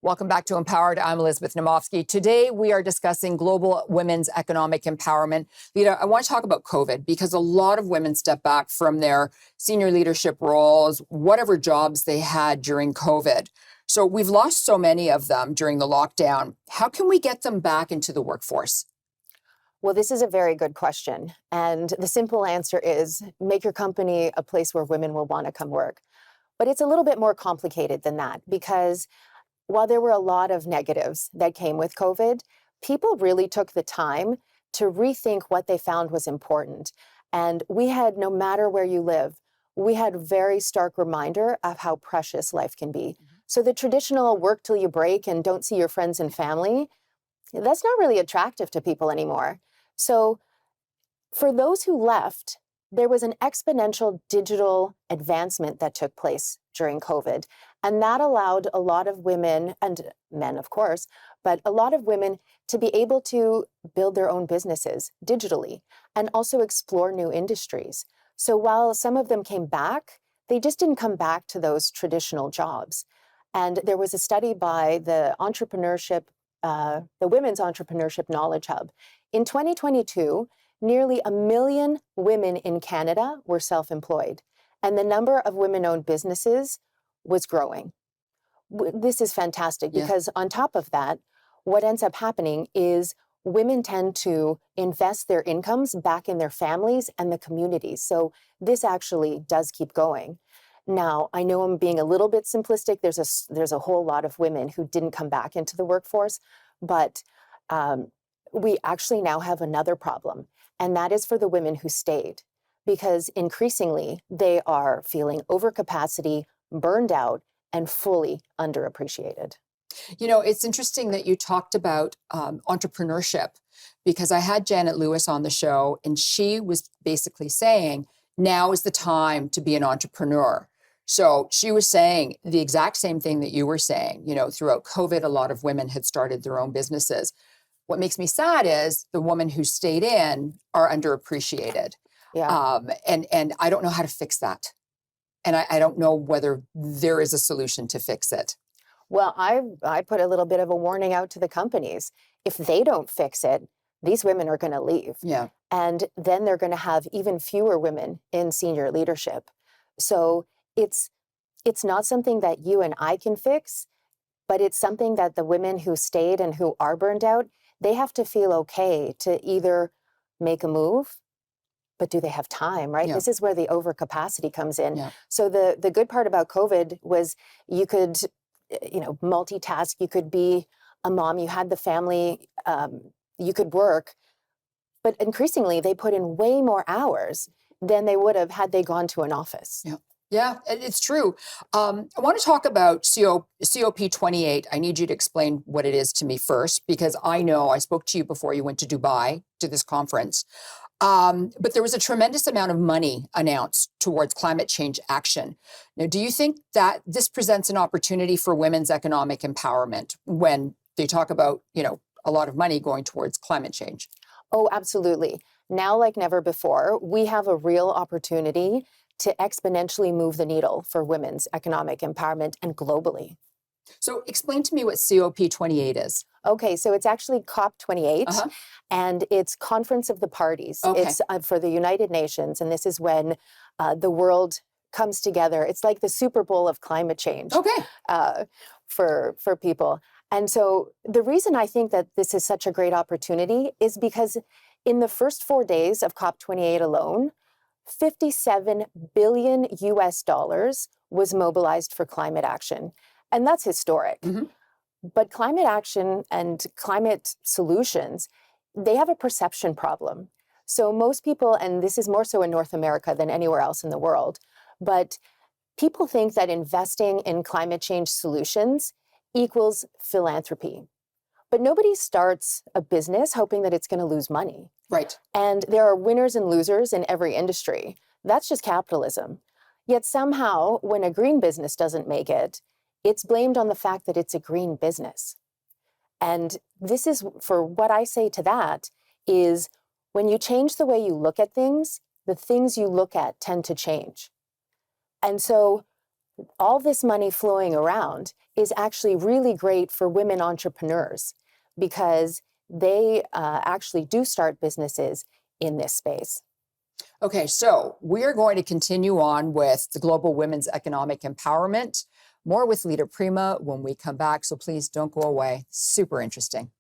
Welcome back to Empowered. I'm Elizabeth Namofsky. Today, we are discussing global women's economic empowerment. Lida, I want to talk about COVID because a lot of women step back from their senior leadership roles, whatever jobs they had during COVID. So we've lost so many of them during the lockdown. How can we get them back into the workforce? Well, this is a very good question. And the simple answer is make your company a place where women will want to come work. But it's a little bit more complicated than that because while there were a lot of negatives that came with COVID, people really took the time to rethink what they found was important. And we had, no matter where you live, we had a very stark reminder of how precious life can be. So the traditional work till you break and don't see your friends and family, that's not really attractive to people anymore. So for those who left, there was an exponential digital advancement that took place during COVID. And that allowed a lot of women, and men, of course, but a lot of women to be able to build their own businesses digitally and also explore new industries. So while some of them came back, they just didn't come back to those traditional jobs. And there was a study by the Women's Entrepreneurship Knowledge Hub. In 2022, nearly 1 million women in Canada were self-employed, and the number of women-owned businesses was growing. This is fantastic because on top of that, what ends up happening is women tend to invest their incomes back in their families and the communities. So this actually does keep going. Now, I know I'm being a little bit simplistic. There's a whole lot of women who didn't come back into the workforce, but we actually now have another problem, and that is for the women who stayed, because increasingly they are feeling overcapacity, burned out, and fully underappreciated. You know, it's interesting that you talked about entrepreneurship because I had Janet Lewis on the show and she was basically saying, now is the time to be an entrepreneur. So she was saying the exact same thing that you were saying. You know, throughout COVID, a lot of women had started their own businesses. What makes me sad is the women who stayed in are underappreciated. Yeah. And I don't know how to fix that. And I don't know whether there is a solution to fix it. Well, I put a little bit of a warning out to the companies. If they don't fix it, these women are going to leave. Yeah. And then they're going to have even fewer women in senior leadership. So it's not something that you and I can fix, but it's something that the women who stayed and who are burned out, they have to feel okay to either make a move, but do they have time, right? Yeah. This is where the overcapacity comes in. Yeah. So the good part about COVID was you could, multitask. You could be a mom, you had the family, you could work, but increasingly they put in way more hours than they would have had they gone to an office. Yeah. Yeah, it's true. I want to talk about COP28. I need you to explain what it is to me first, because I know I spoke to you before you went to Dubai to this conference. But there was a tremendous amount of money announced towards climate change action. Now, do you think that this presents an opportunity for women's economic empowerment when they talk about, a lot of money going towards climate change? Oh, absolutely. Now, like never before, we have a real opportunity to exponentially move the needle for women's economic empowerment and globally. So explain to me what COP28 is. Okay, so it's actually COP28, and it's Conference of the Parties. Okay. It's for the United Nations, and this is when the world comes together. It's like the Super Bowl of climate change. Okay. For people. And so the reason I think that this is such a great opportunity is because in the first 4 days of COP28 alone, $57 billion was mobilized for climate action. And that's historic. Mm-hmm. But climate action and climate solutions, they have a perception problem. So most people, and this is more so in North America than anywhere else in the world, but people think that investing in climate change solutions equals philanthropy. But nobody starts a business hoping that it's going to lose money. Right. And there are winners and losers in every industry. That's just capitalism. Yet somehow, when a green business doesn't make it, it's blamed on the fact that it's a green business. And this is, for what I say to that, is when you change the way you look at things, the things you look at tend to change. And so all this money flowing around is actually really great for women entrepreneurs because they actually do start businesses in this space. Okay, so we're going to continue on with the global women's economic empowerment. More with Lida Preyma when we come back, so please don't go away. Super interesting.